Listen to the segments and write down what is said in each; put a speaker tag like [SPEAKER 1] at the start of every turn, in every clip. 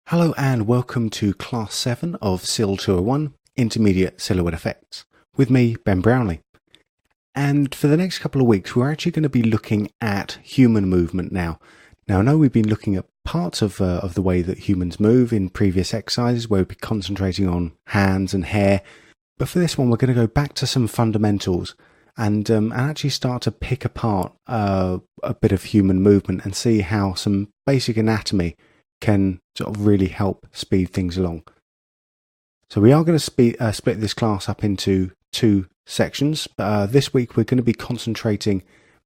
[SPEAKER 1] Hello and welcome to Class 7 of SIL 201, Intermediate Silhouette Effects, with me, Ben Brownlee. And for the next couple of weeks, we're actually going to be looking at human movement now. Now, I know we've been looking at parts of the way that humans move in previous exercises, where we'll be concentrating on hands and hair. But for this one, we're going to go back to some fundamentals and actually start to pick apart a bit of human movement and see how some basic anatomy can sort of really help speed things along. So we are going to split this class up into two sections. This week we're going to be concentrating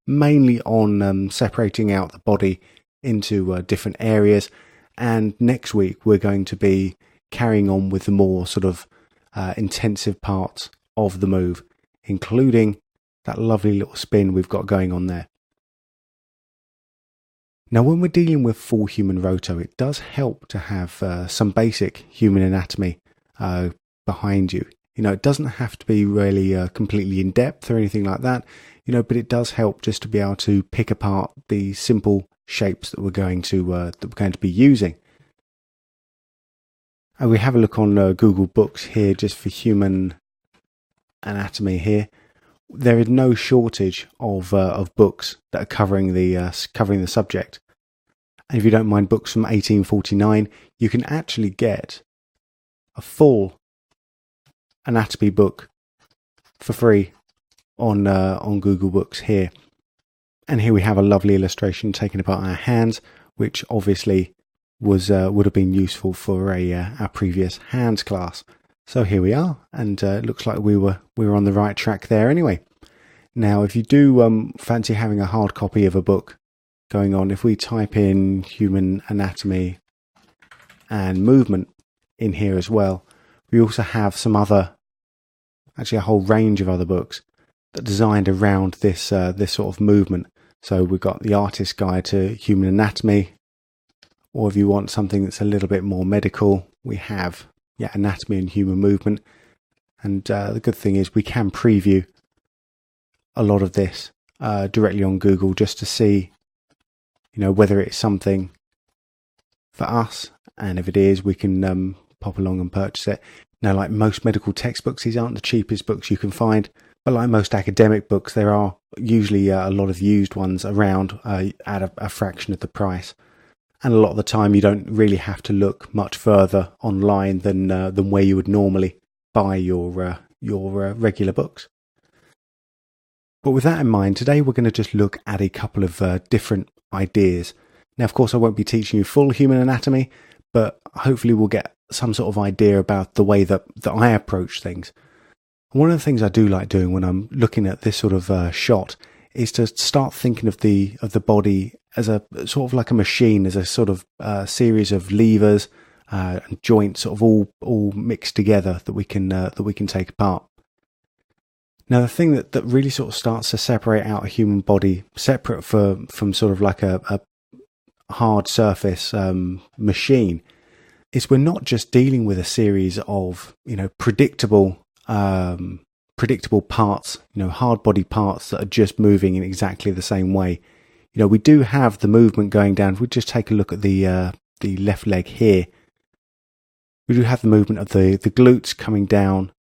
[SPEAKER 1] mainly on separating out the body into different areas, and next week we're going to be carrying on with the more sort of intensive parts of the move, including that lovely little spin we've got going on there. Now, when we're dealing with full human roto, it does help to have some basic human anatomy behind you. It doesn't have to be really completely in depth or anything like that, but it does help just to be able to pick apart the simple shapes that we're going to be using. And we have a look on Google Books here just for human anatomy here. There is no shortage of books that are covering the subject. And if you don't mind books from 1849, you can actually get a full anatomy book for free on Google Books here. And here we have a lovely illustration taken about our hands, which obviously would have been useful for our previous hands class. So here we are, and it looks like we were on the right track there anyway. Now, if you do fancy having a hard copy of a book going on, if we type in human anatomy and movement in here as well, we also have actually a whole range of other books that are designed around this sort of movement. So we've got the Artist's Guide to Human Anatomy, or if you want something that's a little bit more medical, we have Anatomy and Human Movement. And the good thing is we can preview a lot of this directly on Google just to see, whether it's something for us, and if it is, we can pop along and purchase it. Now, like most medical textbooks, these aren't the cheapest books you can find, but like most academic books, there are usually a lot of used ones around at a fraction of the price. And a lot of the time, you don't really have to look much further online than where you would normally buy your regular books. But with that in mind, today we're going to just look at a couple of different ideas. Now, of course, I won't be teaching you full human anatomy, but hopefully we'll get some sort of idea about the way that I approach things. One of the things I do like doing when I'm looking at this sort of shot is to start thinking of the body as a sort of like a machine, as a sort of series of levers and joints, sort of all mixed together that we can take apart. Now, the thing that really sort of starts to separate out a human body, separate from sort of like a hard surface machine, is we're not just dealing with a series of predictable parts, hard body parts that are just moving in exactly the same way. We do have the movement going down. If we just take a look at the left leg here, we do have the movement of the glutes coming down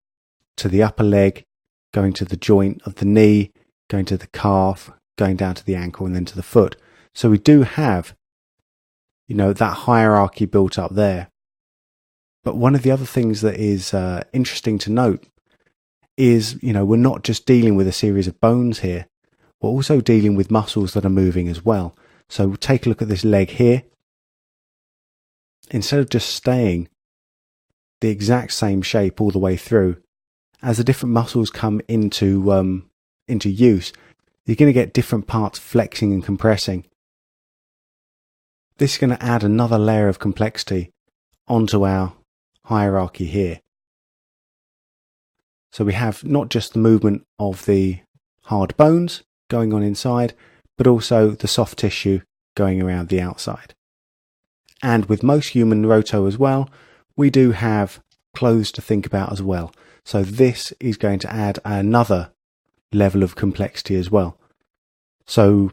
[SPEAKER 1] to the upper leg, going to the joint of the knee, going to the calf, going down to the ankle, and then to the foot. So we do have, that hierarchy built up there. But one of the other things that is interesting to note is, we're not just dealing with a series of bones here. We're also dealing with muscles that are moving as well. So we'll take a look at this leg here. Instead of just staying the exact same shape all the way through, as the different muscles come into use, you're going to get different parts flexing and compressing. This is going to add another layer of complexity onto our hierarchy here. So we have not just the movement of the hard bones going on inside, but also the soft tissue going around the outside. And with most human roto as well, we do have clothes to think about as well. So this is going to add another level of complexity as well. So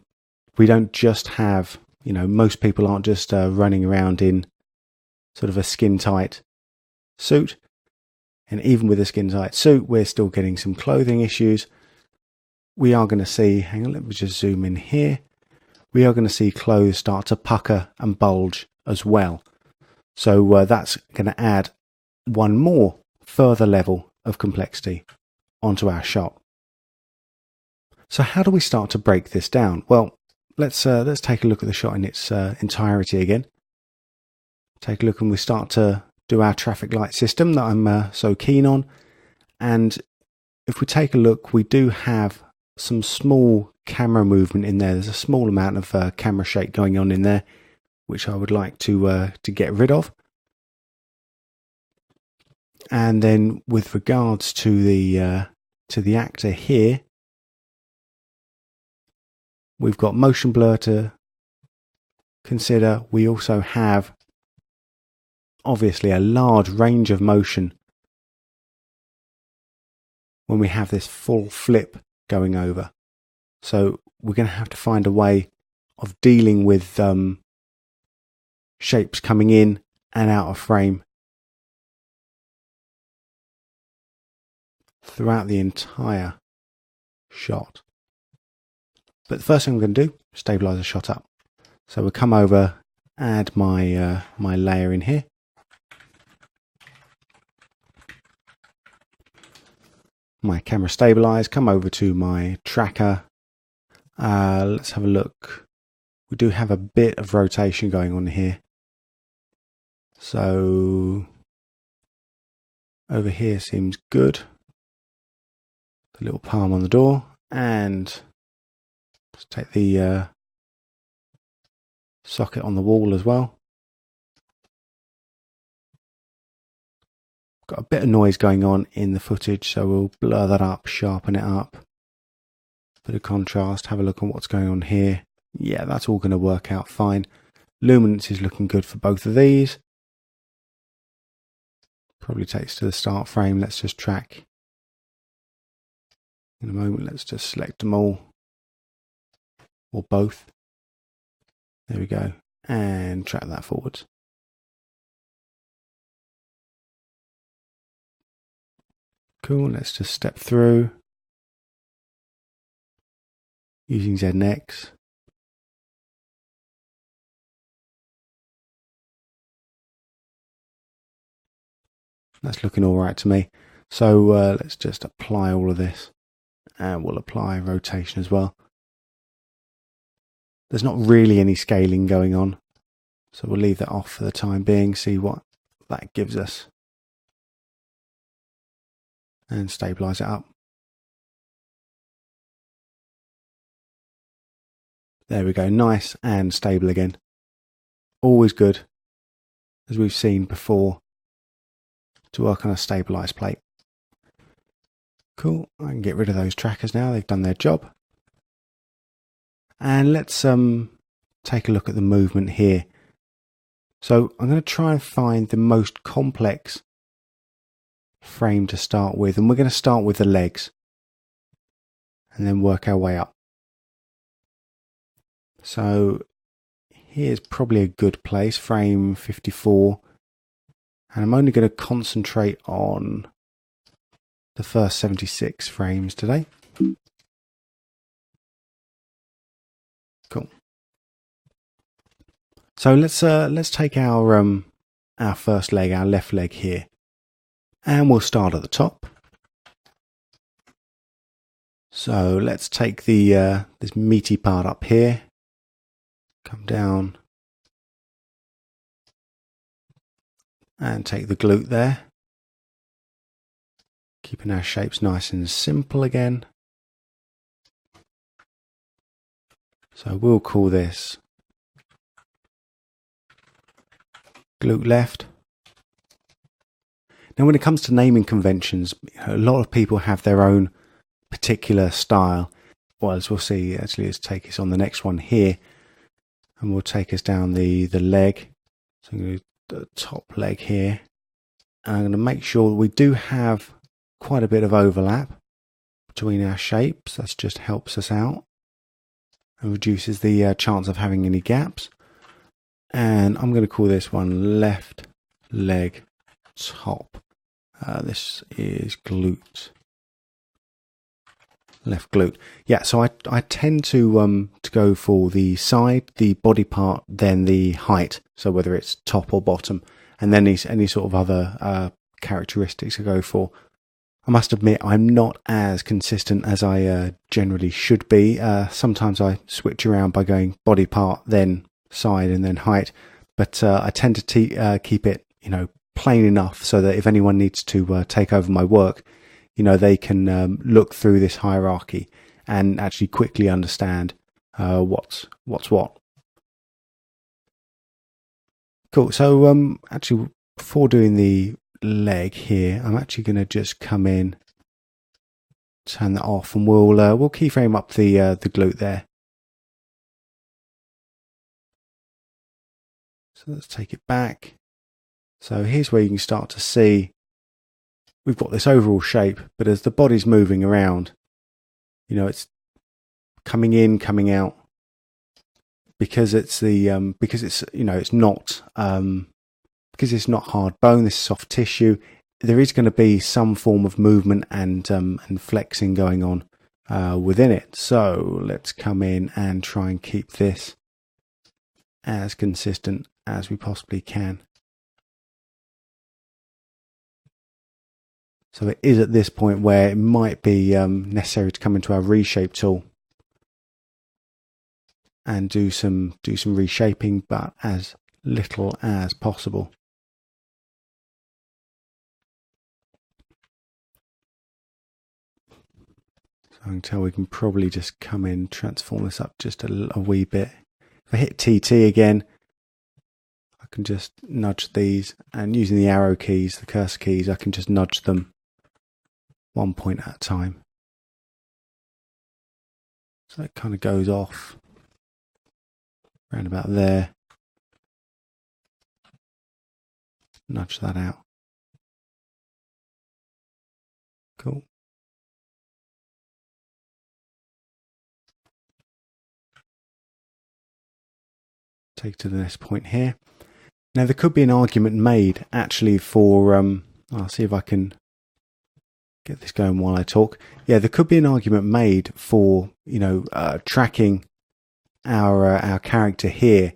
[SPEAKER 1] we don't just have, most people aren't just running around in sort of a skin tight suit. And even with a skin tight suit, we're still getting some clothing issues. We are going to see, hang on, let me just zoom in here. We are going to see clothes start to pucker and bulge as well. So that's going to add one more further level of complexity onto our shot. So how do we start to break this down? Well, let's take a look at the shot in its entirety again. Take a look, and we start to do our traffic light system that I'm so keen on. And if we take a look, we do have some small camera movement in there. There's a small amount of camera shake going on in there, which I would like to get rid of. And then with regards to the actor here, we've got motion blur to consider. We also have obviously a large range of motion when we have this full flip going over. So we're going to have to find a way of dealing with shapes coming in and out of frame throughout the entire shot. But the first thing I'm going to do is stabilize the shot up. So we'll come over, add my my layer in here. My camera stabilize, come over to my tracker. Let's have a look. We do have a bit of rotation going on here. So over here seems good. The little palm on the door, and let's take the socket on the wall as well. Got a bit of noise going on in the footage, so we'll blur that up, sharpen it up. Bit of contrast, have a look at what's going on here. Yeah, that's all going to work out fine. Luminance is looking good for both of these. Probably takes to the start frame. Let's just track. In a moment, let's just select them all, or both. There we go, and track that forwards. Cool, let's just step through using ZNX. That's looking all right to me. So let's just apply all of this, and we'll apply rotation as well. There's not really any scaling going on, so we'll leave that off for the time being, see what that gives us, and stabilize it up. There we go, nice and stable again. Always good, as we've seen before, to work on a stabilized plate. Cool, I can get rid of those trackers now, they've done their job. And let's take a look at the movement here. So I'm going to try and find the most complex frame to start with, and we're going to start with the legs and then work our way up. So here's probably a good place, frame 54, and I'm only going to concentrate on the first 76 frames today. Cool. So let's take our first leg, our left leg here, and we'll start at the top. So let's take the this meaty part up here, come down, and take the glute there. Keeping our shapes nice and simple again. So we'll call this glute left. Now when it comes to naming conventions, a lot of people have their own particular style. Well, as we'll see, actually let's take us on the next one here, and we'll take us down the leg. So I'm going to do the top leg here, and I'm going to make sure that we do have quite a bit of overlap between our shapes. That just helps us out and reduces the chance of having any gaps. And I'm going to call this one left leg, top. This is glute, left glute. Yeah, so I tend to go for the side, the body part, then the height. So whether it's top or bottom, and then any sort of other characteristics I go for. I must admit I'm not as consistent as I generally should be. Sometimes I switch around by going body part, then side, and then height. But I tend to keep it, plain enough so that if anyone needs to take over my work, they can look through this hierarchy and actually quickly understand what's what. Cool. So actually, before doing the leg here, I'm actually going to just come in, turn that off, and we'll keyframe up the glute there. So let's take it back. So here's where you can start to see we've got this overall shape, but as the body's moving around, it's coming in, coming out, because it's not hard bone, this is soft tissue. There is going to be some form of movement and flexing going on within it. So let's come in and try and keep this as consistent as we possibly can. So it is at this point where it might be necessary to come into our reshape tool and do some reshaping, but as little as possible. So I can tell we can probably just come in, transform this up just a wee bit. If I hit TT again, I can just nudge these, and using the arrow keys, the cursor keys, I can just nudge them one point at a time. So it kind of goes off around about there. Nudge that out. Cool. Take to the next point here. Now there could be an argument made actually for, I'll see if I can get this going while I talk. Yeah, there could be an argument made for, tracking our character here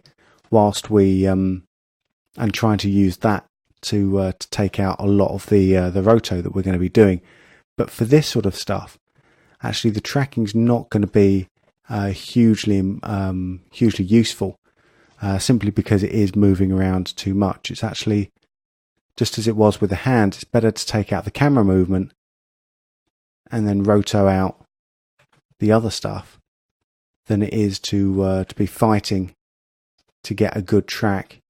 [SPEAKER 1] whilst we, and trying to use that to take out a lot of the roto that we're going to be doing. But for this sort of stuff, actually the tracking's not going to be hugely useful. Simply because it is moving around too much. It's actually, just as it was with the hand, it's better to take out the camera movement and then roto out the other stuff than it is to be fighting to get a good track.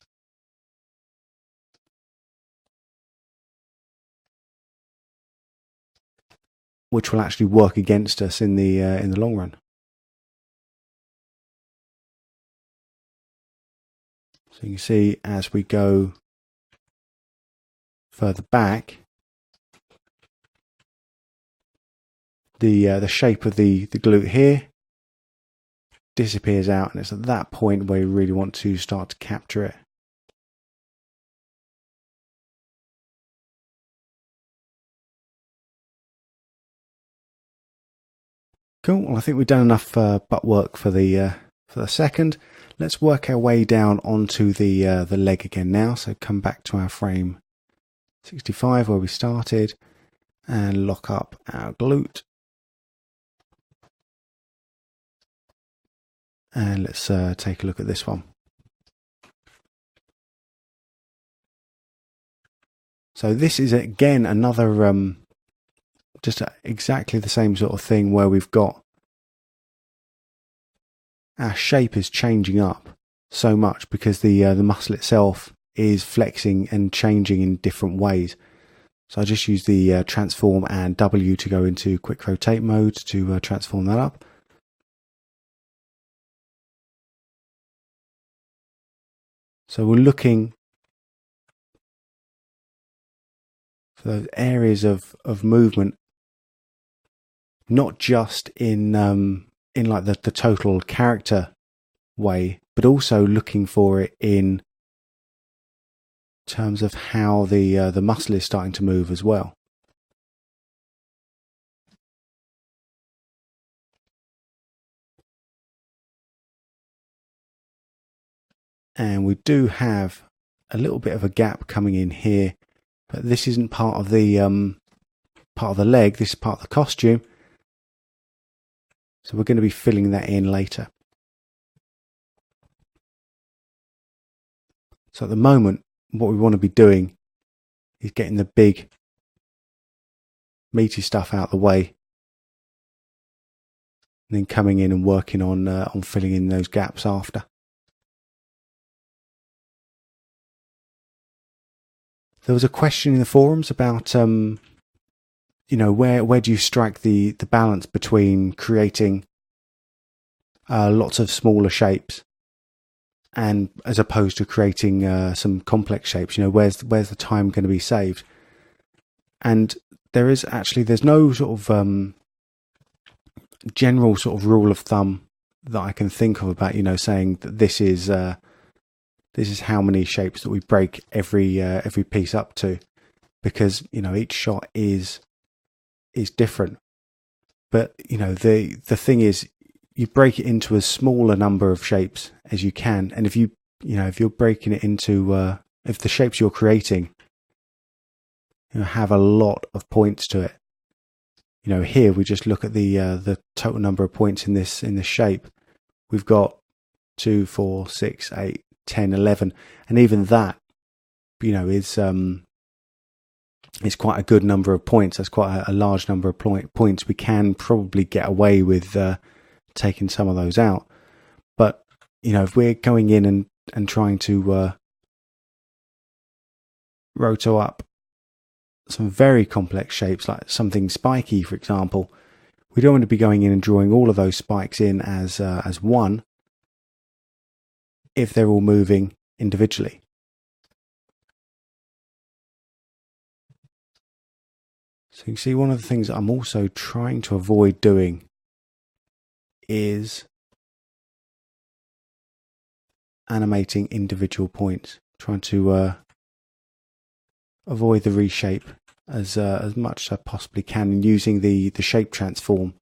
[SPEAKER 1] Which will actually work against us in the long run. So you can see as we go further back, the shape of the glute here disappears out, and it's at that point where you really want to start to capture it. Cool. Well, I think we've done enough butt work for the second. Let's work our way down onto the leg again now. So come back to our frame 65 where we started and lock up our glute. And let's take a look at this one. So this is again another just exactly the same sort of thing where we've got our shape is changing up so much because the muscle itself is flexing and changing in different ways. So I just use the transform and W to go into quick rotate mode to transform that up. So we're looking for those areas of movement, not just in like the total character way, but also looking for it in terms of how the muscle is starting to move as well. And we do have a little bit of a gap coming in here, but this isn't part of the leg. This is part of the costume, so we're going to be filling that in later. So at the moment, what we want to be doing is getting the big meaty stuff out of the way, and then coming in and working on filling in those gaps after. There was a question in the forums about where do you strike the balance between creating lots of smaller shapes and as opposed to creating some complex shapes. Where's the time going to be saved? And there's no sort of general sort of rule of thumb that I can think of about saying that this is how many shapes that we break every piece up to, because each shot is different. But the thing is, you break it into as small a number of shapes as you can, and if you're breaking it into if the shapes you're creating have a lot of points to it. Here we just look at the total number of points in this shape. We've got 2, 4, 6, 8, 10, 11, and even that is quite a good number of points. That's quite a large number of points. We can probably get away with taking some of those out, but if we're going in and trying to roto up some very complex shapes, like something spiky, for example, we don't want to be going in and drawing all of those spikes in as one if they're all moving individually. So you can see one of the things that I'm also trying to avoid doing is animating individual points, trying to avoid the reshape as much as I possibly can, and using the shape transform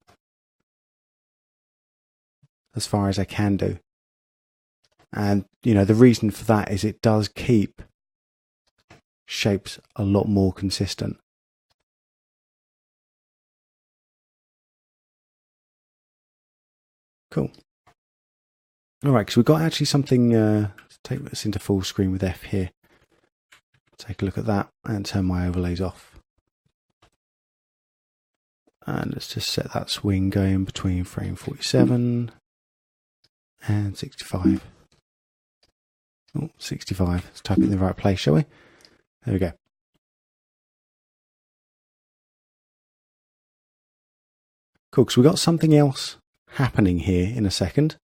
[SPEAKER 1] as far as I can do. And the reason for that is it does keep shapes a lot more consistent. Cool. Alright, because we've got actually something, let's take this into full screen with F here. Take a look at that and turn my overlays off. And let's just set that swing going between frame 47 and 65. Oh, 65. Let's type it in the right place, shall we? There we go. Cool, so we've got something else happening here in a second.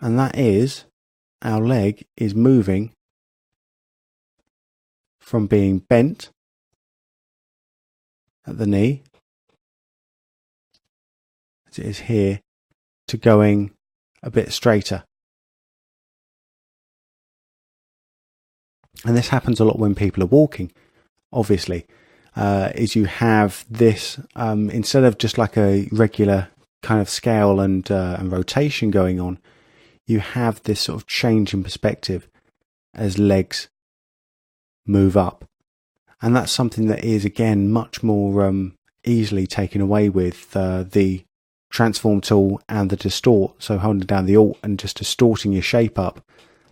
[SPEAKER 1] And that is, our leg is moving from being bent at the knee, as it is here, to going a bit straighter. And this happens a lot when people are walking, obviously, is you have this, instead of just like a regular kind of scale and rotation going on, you have this sort of change in perspective as legs move up. And that's something that is, again, much more easily taken away with the transform tool and the distort, so holding down the Alt and just distorting your shape up,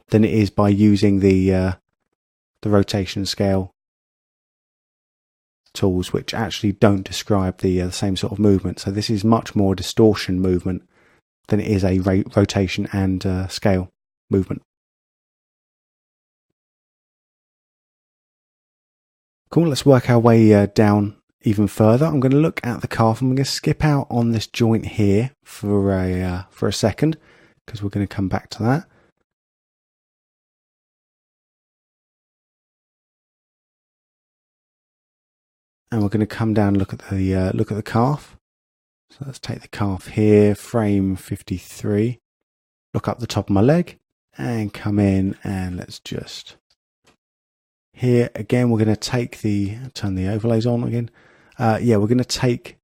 [SPEAKER 1] than it is by using the rotation scale tools, which actually don't describe the same sort of movement. So this is much more distortion movement than it is a rotation and scale movement. Cool, let's work our way down even further. I'm going to look at the calf. I'm going to skip out on this joint here for a second, because we're going to come back to that. And we're going to come down and look at the calf. So let's take the calf here, frame 53, look up the top of my leg and come in, and let's just, here again, we're going to take turn the overlays on again. Yeah, we're going to take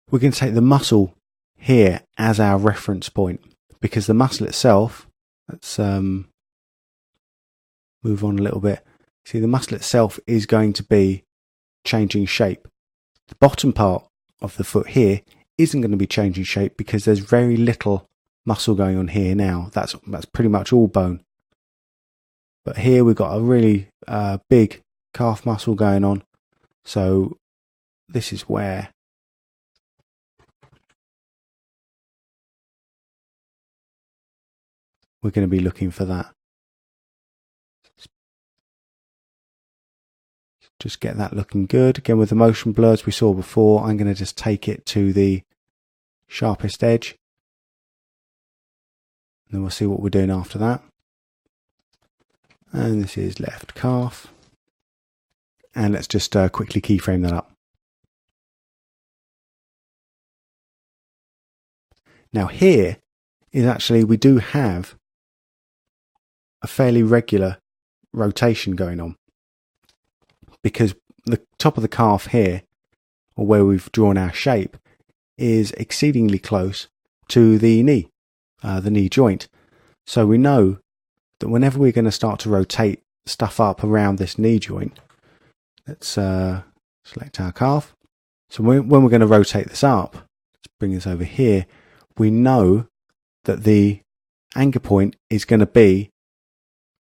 [SPEAKER 1] the muscle here as our reference point, because the muscle itself, let's move on a little bit. See, the muscle itself is going to be changing shape. The bottom part of the foot here isn't going to be changing shape because there's very little muscle going on here now. That's pretty much all bone. But here we've got a really big calf muscle going on. So this is where we're going to be looking for that. Just get that looking good. Again, with the motion blurs we saw before, I'm going to just take it to the sharpest edge. And then we'll see what we're doing after that. And this is left calf. And let's just quickly keyframe that up. Now here is actually, we do have a fairly regular rotation going on, because the top of the calf here, or where we've drawn our shape, is exceedingly close to the knee joint. So we know that whenever we're going to start to rotate stuff up around this knee joint, let's select our calf. So when we're going to rotate this up, let's bring this over here, we know that the anchor point is going to be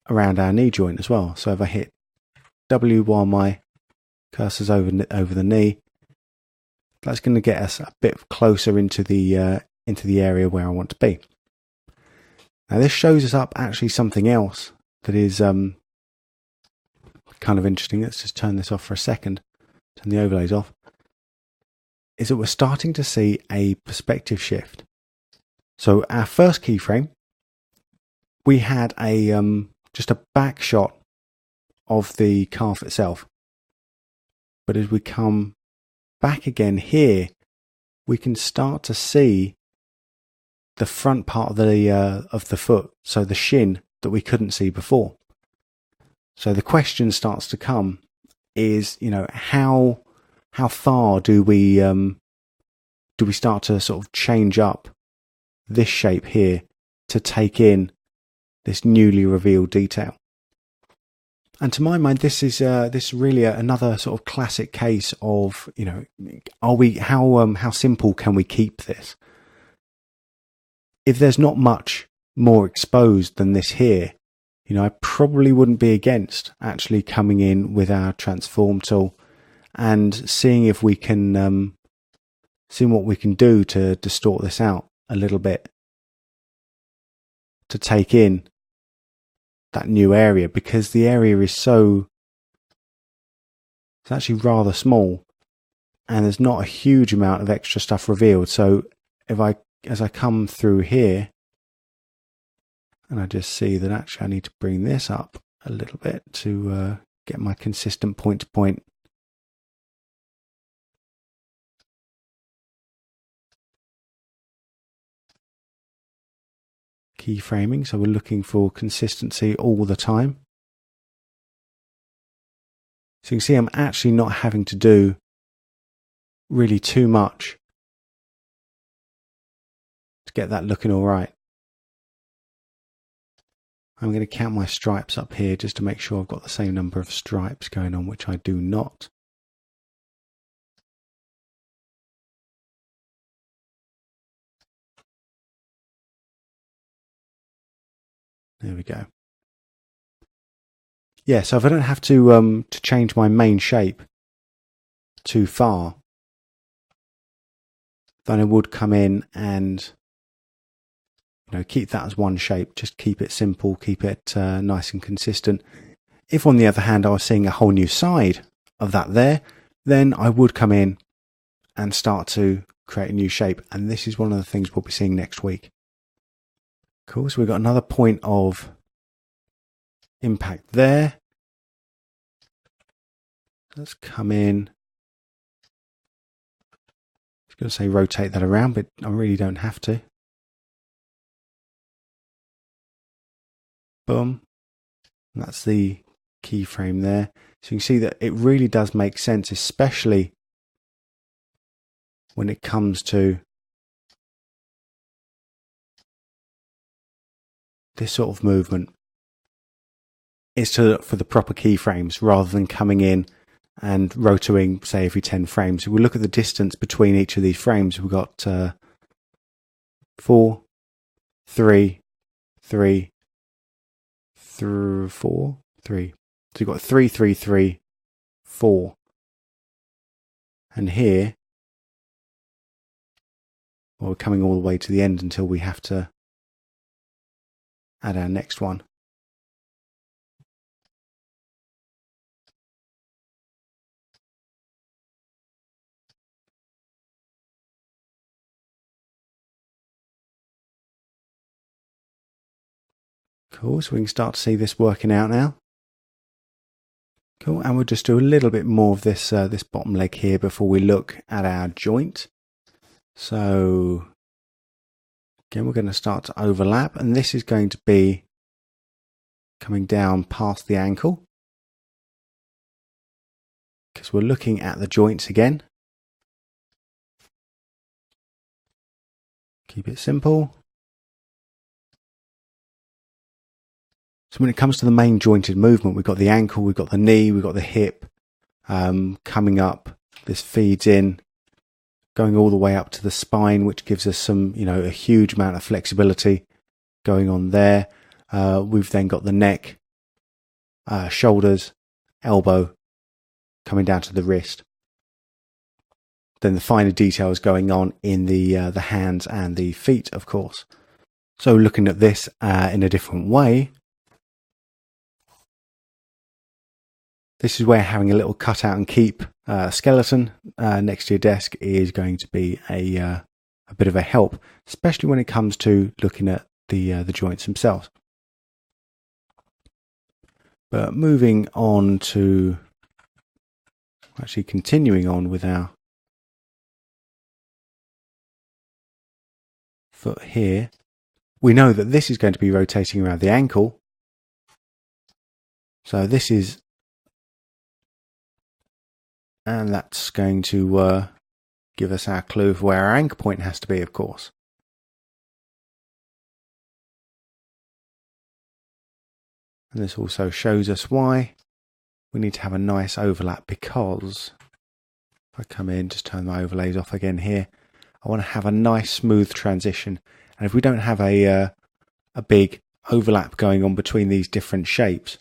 [SPEAKER 1] around our knee joint as well. So if I hit W while my cursor's over the knee, that's going to get us a bit closer into the area where I want to be. Now this shows us up actually something else that is kind of interesting. Let's just turn this off for a second, turn the overlays off. Is that we're starting to see a perspective shift. So our first keyframe, we had a just a back shot of the calf itself. But as we come back again here, we can start to see the front part of the foot, so the shin that we couldn't see before. So the question starts to come is, you know, how far do we start to sort of change up this shape here to take in this newly revealed detail? And to my mind, this is really another sort of classic case of, you know, how simple can we keep this? If there's not much more exposed than this here, you know, I probably wouldn't be against actually coming in with our transform tool and seeing if we can seeing what we can do to distort this out a little bit to take in that new area, because the area is it's actually rather small and there's not a huge amount of extra stuff revealed. So as I come through here and I just see that actually I need to bring this up a little bit to get my consistent point to point. Keyframing, so we're looking for consistency all the time. So you can see I'm actually not having to do really too much to get that looking all right. I'm going to count my stripes up here just to make sure I've got the same number of stripes going on, which I do not. There we go. Yeah, so if I don't have to change my main shape too far, then I would come in and, you know, keep that as one shape. Just keep it simple, keep it nice and consistent. If on the other hand I was seeing a whole new side of that there, then I would come in and start to create a new shape. And this is one of the things we'll be seeing next week. Cool, so we've got another point of impact there. Let's come in, going to say rotate that around, but I really don't have to. Boom. And that's the keyframe there. So you can see that it really does make sense, especially when it comes to this sort of movement. It's to look for the proper keyframes rather than coming in and rotating, say, every 10 frames. If we look at the distance between each of these frames, we've got 4, 3, 3, 4, 3. So you've got 3, 3, 3, 4. And here, well, we're coming all the way to the end until we have to add our next one. Cool, so we can start to see this working out now. Cool, and we'll just do a little bit more of this this bottom leg here before we look at our joint. So again, we're going to start to overlap, and this is going to be coming down past the ankle, because we're looking at the joints again. Keep it simple. So when it comes to the main jointed movement, we've got the ankle, we've got the knee, we've got the hip coming up. This feeds in, going all the way up to the spine, which gives us some, a huge amount of flexibility going on there. We've then got the neck, shoulders, elbow, coming down to the wrist. Then the finer details going on in the hands and the feet, of course. So looking at this in a different way, this is where having a little cut out and keep skeleton next to your desk is going to be a bit of a help, especially when it comes to looking at the joints themselves. But moving on to actually continuing on with our foot here, we know that this is going to be rotating around the ankle. So this is, and that's going to give us our clue of where our anchor point has to be, of course. And this also shows us why we need to have a nice overlap, because if I come in, just turn my overlays off again here, I want to have a nice smooth transition. And if we don't have a big overlap going on between these different shapes,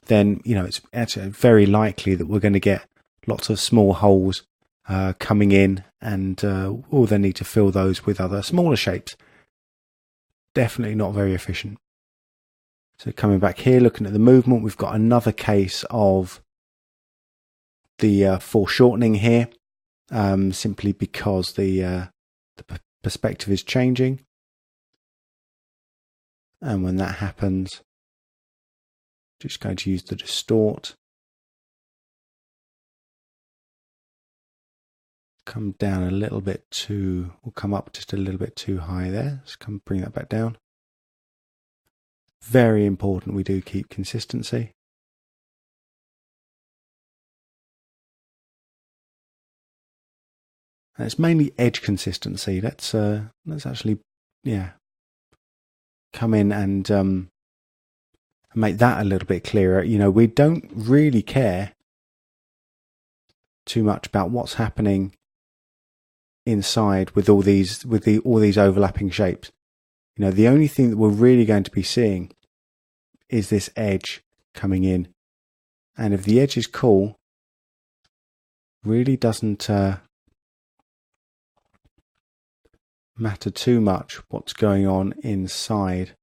[SPEAKER 1] then it's actually very likely that we're going to get lots of small holes coming in, and we'll then need to fill those with other smaller shapes. Definitely not very efficient. So coming back here, looking at the movement, we've got another case of the foreshortening here, simply because the perspective is changing. And when that happens, just going to use the distort. Come down a little bit too, we'll come up just a little bit too high there. Let's come bring that back down. Very important we do keep consistency. And it's mainly edge consistency. Let's actually, come in and make that a little bit clearer. We don't really care too much about what's happening inside with all these overlapping shapes. The only thing that we're really going to be seeing is this edge coming in, and if the edge is cool, really doesn't matter too much what's going on inside.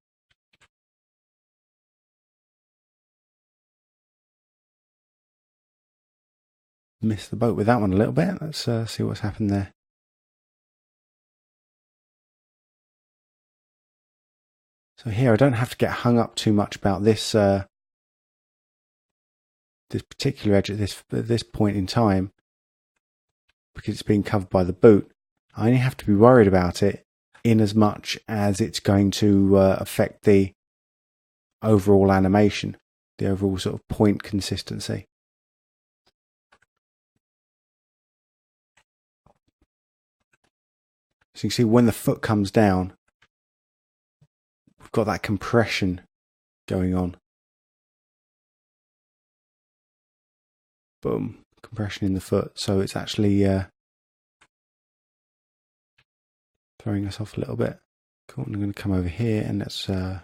[SPEAKER 1] Missed the boat with that one a little bit. Let's see what's happened there. So here I don't have to get hung up too much about this this particular edge at this point in time, because it's being covered by the boot. I only have to be worried about it in as much as it's going to affect the overall animation, the overall sort of point consistency. So you can see when the foot comes down, we've got that compression going on. Boom, compression in the foot. So it's actually throwing us off a little bit. Cool, I'm going to come over here and let's bring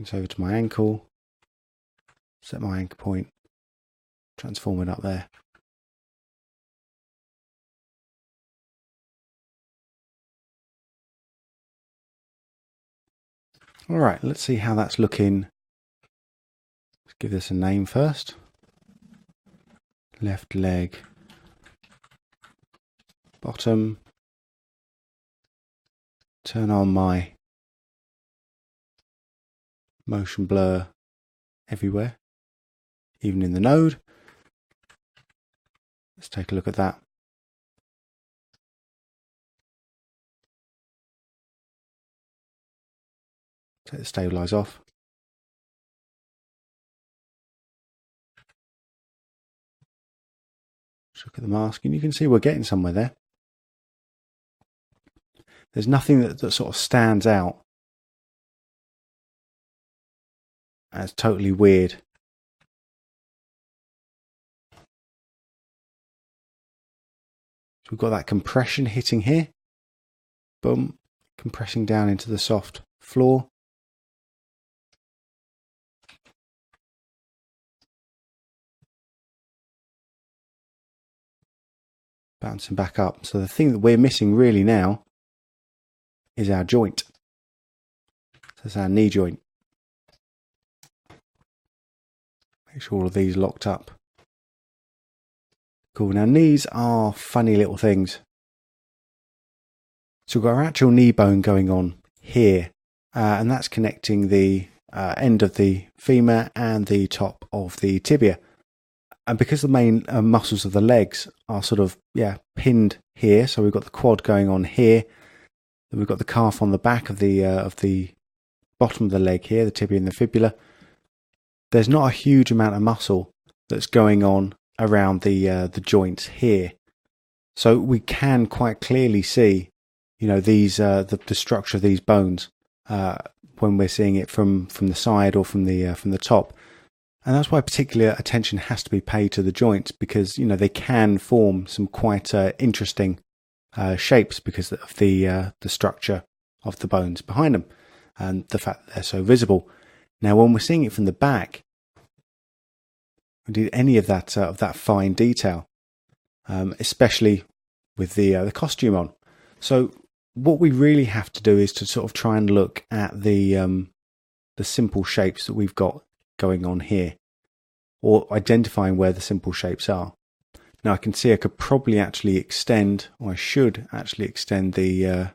[SPEAKER 1] this over to my ankle. Set my anchor point, transform it up there. All right, let's see how that's looking. Let's give this a name first. Left leg, bottom. Turn on my motion blur everywhere, even in the node. Let's take a look at that. Take the stabilize off. Let's look at the mask, and you can see we're getting somewhere there. There's nothing that sort of stands out as totally weird. So we've got that compression hitting here. Boom, compressing down into the soft floor. Bouncing back up. So the thing that we're missing really now is our joint. So that's our knee joint. Make sure all of these locked up. Cool. Now knees are funny little things. So we've got our actual knee bone going on here, and that's connecting the end of the femur and the top of the tibia. And because the main muscles of the legs are sort of pinned here, so we've got the quad going on here, then we've got the calf on the back of the bottom of the leg here, the tibia and the fibula. There's not a huge amount of muscle that's going on around the joints here, so we can quite clearly see, these the structure of these bones when we're seeing it from the side or from the top. And that's why particular attention has to be paid to the joints, because they can form some quite interesting shapes because of the structure of the bones behind them and the fact that they're so visible. Now, when we're seeing it from the back, indeed any of that fine detail, especially with the costume on. So what we really have to do is to sort of try and look at the simple shapes that we've got going on here, or identifying where the simple shapes are. Now I can see I could probably actually extend, or I should actually extend the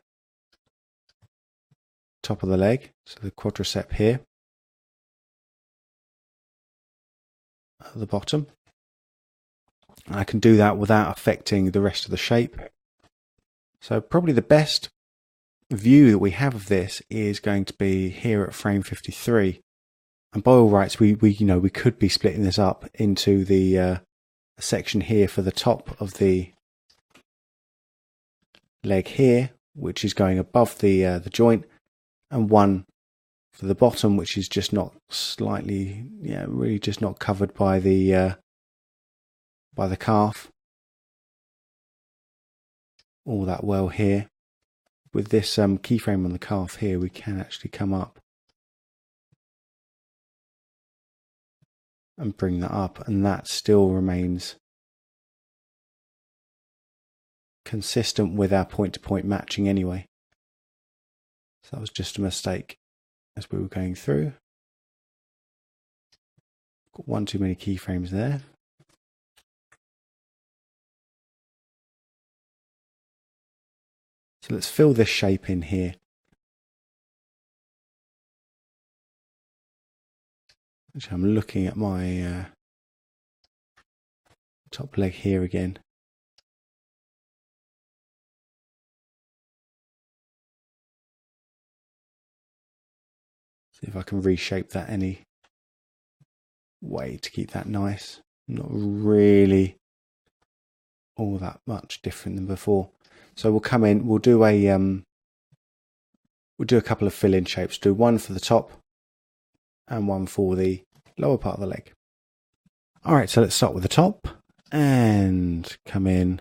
[SPEAKER 1] top of the leg, so the quadricep here at the bottom. And I can do that without affecting the rest of the shape. So probably the best view that we have of this is going to be here at frame 53. And by all rights, we could be splitting this up into the section here for the top of the leg here, which is going above the joint, and one for the bottom, which is just not really just not covered by the calf all that well here. With this keyframe on the calf here, we can actually come up and bring that up, and that still remains consistent with our point-to-point matching anyway. So that was just a mistake as we were going through. Got one too many keyframes there. So let's fill this shape in here. Actually, I'm looking at my top leg here again. See if I can reshape that any way to keep that nice. Not really all that much different than before. So we'll come in, we'll do a couple of fill-in shapes. Do one for the top and one for the lower part of the leg. Alright, so let's start with the top and come in,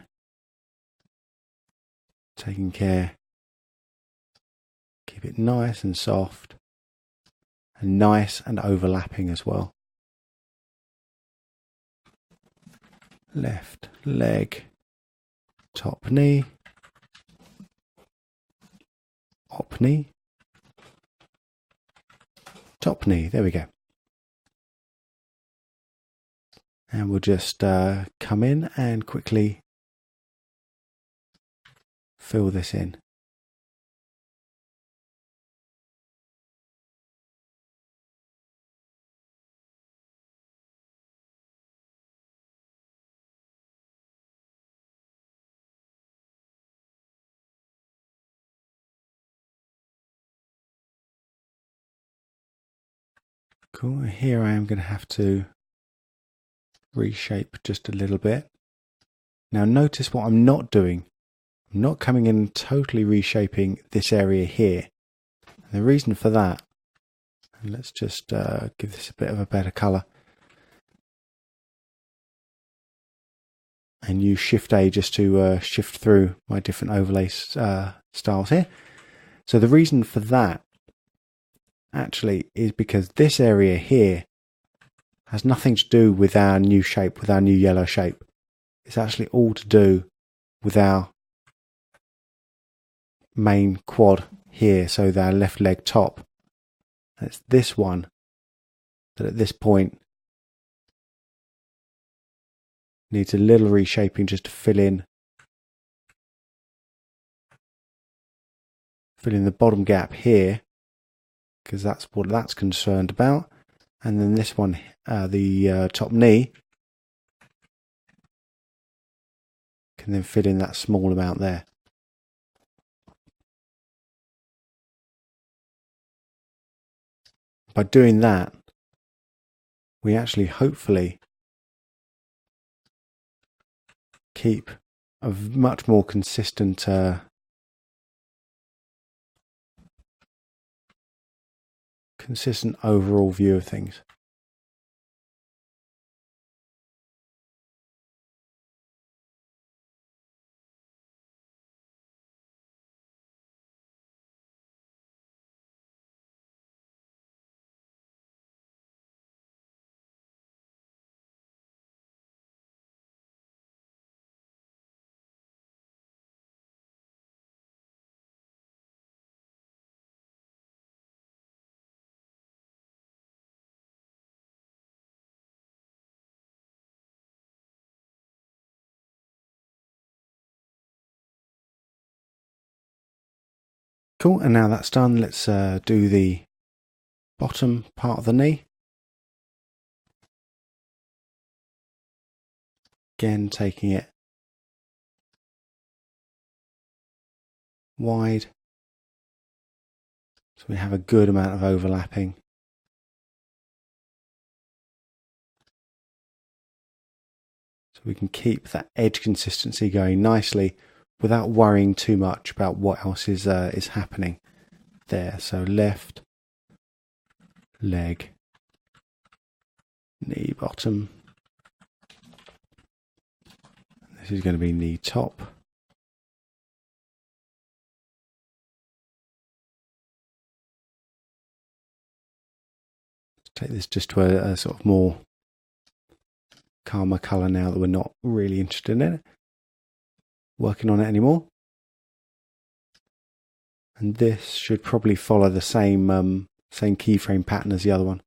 [SPEAKER 1] taking care, keep it nice and soft and nice and overlapping as well. Left leg, top knee, op knee, top knee, there we go. And we'll just come in and quickly fill this in. Cool, here I am going to have to reshape just a little bit. Now notice what I'm not doing. I'm not coming in and totally reshaping this area here. And the reason for that, and let's just give this a bit of a better colour. And use Shift A just to shift through my different overlay styles here. So the reason for that actually is because this area here has nothing to do with our new shape, with our new yellow shape. It's actually all to do with our main quad here, so our left leg top. It's this one that at this point needs a little reshaping just to fill in the bottom gap here, because that's what that's concerned about. And then this one, the top knee, can then fit in that small amount there. By doing that, we actually hopefully keep a much more consistent overall view of things. Cool, and now that's done, let's do the bottom part of the knee. Again, taking it wide, so we have a good amount of overlapping. So we can keep that edge consistency going nicely without worrying too much about what else is happening there. So left leg, knee bottom. This is going to be knee top. Let's take this just to a sort of more calmer colour now that we're not really interested in it. Working on it anymore. And this should probably follow the same keyframe pattern as the other one.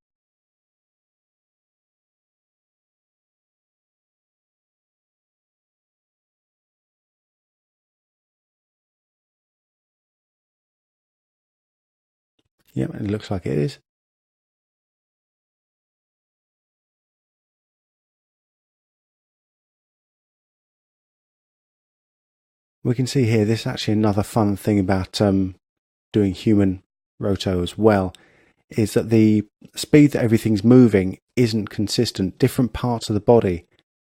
[SPEAKER 1] Yep, it looks like it is. We can see here, this is actually another fun thing about doing human roto as well, is that the speed that everything's moving isn't consistent. Different parts of the body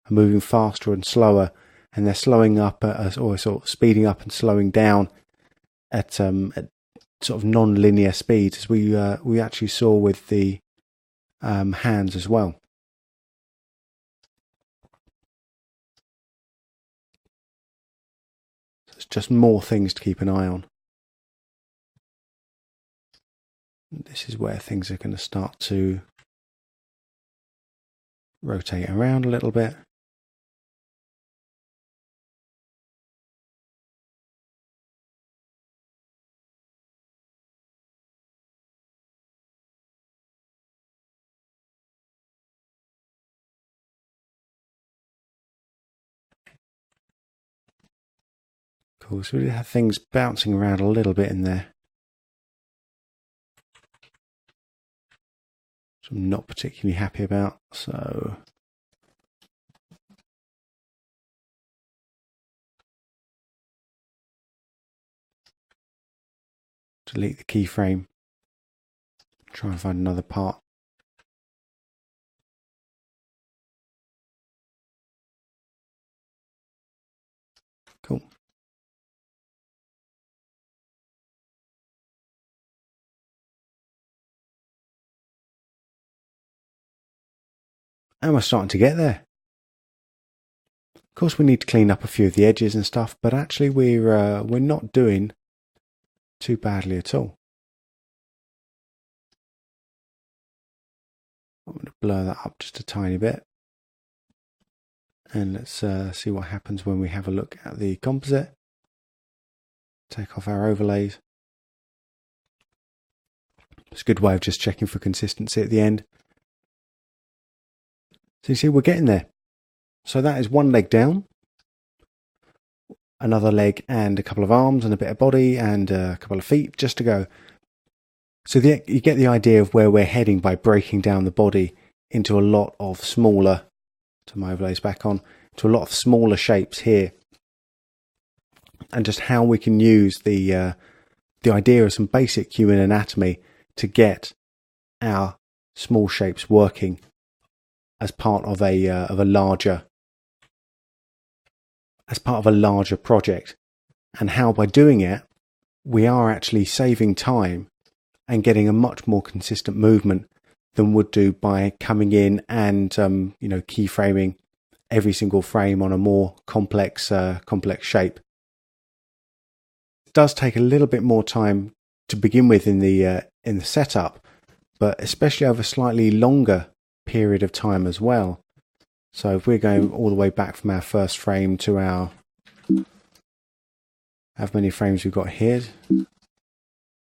[SPEAKER 1] are moving faster and slower, and they're slowing up or sort of speeding up and slowing down at sort of non-linear speeds, as we actually saw with the hands as well. So it's just more things to keep an eye on. This is where things are going to start to rotate around a little bit. Cool, so we have things bouncing around a little bit in there. Which I'm not particularly happy about, so delete the keyframe. Try and find another part. Cool. And we're starting to get there. Of course, we need to clean up a few of the edges and stuff, but actually we're not doing too badly at all. I'm going to blur that up just a tiny bit. And let's see what happens when we have a look at the composite. Take off our overlays. It's a good way of just checking for consistency at the end. So you see, we're getting there. So that is one leg down, another leg and a couple of arms and a bit of body and a couple of feet just to go. So you get the idea of where we're heading by breaking down the body into a lot of smaller, turn my overlays back on, to a lot of smaller shapes here. And just how we can use the idea of some basic human anatomy to get our small shapes working as part of a larger project, and how by doing it we are actually saving time and getting a much more consistent movement than would do by coming in and keyframing every single frame on a more complex shape. It does take a little bit more time to begin with in the setup, but especially over a slightly longer period of time as well. So if we're going all the way back from our first frame to our, how many frames we've got here?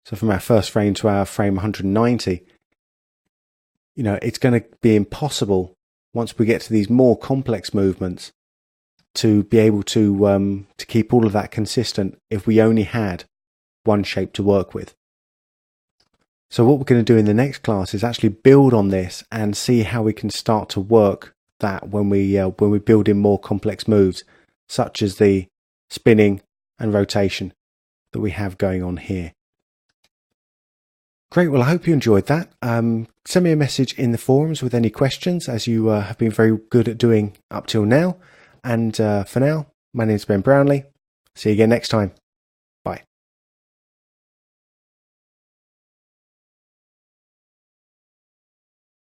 [SPEAKER 1] So from our first frame to our frame 190, it's going to be impossible once we get to these more complex movements to be able to keep all of that consistent if we only had one shape to work with. So what we're going to do in the next class is actually build on this and see how we can start to work that when we build in more complex moves, such as the spinning and rotation that we have going on here. Great, well I hope you enjoyed that. Send me a message in the forums with any questions, as you have been very good at doing up till now. And for now, my name is Ben Brownlee. See you again next time.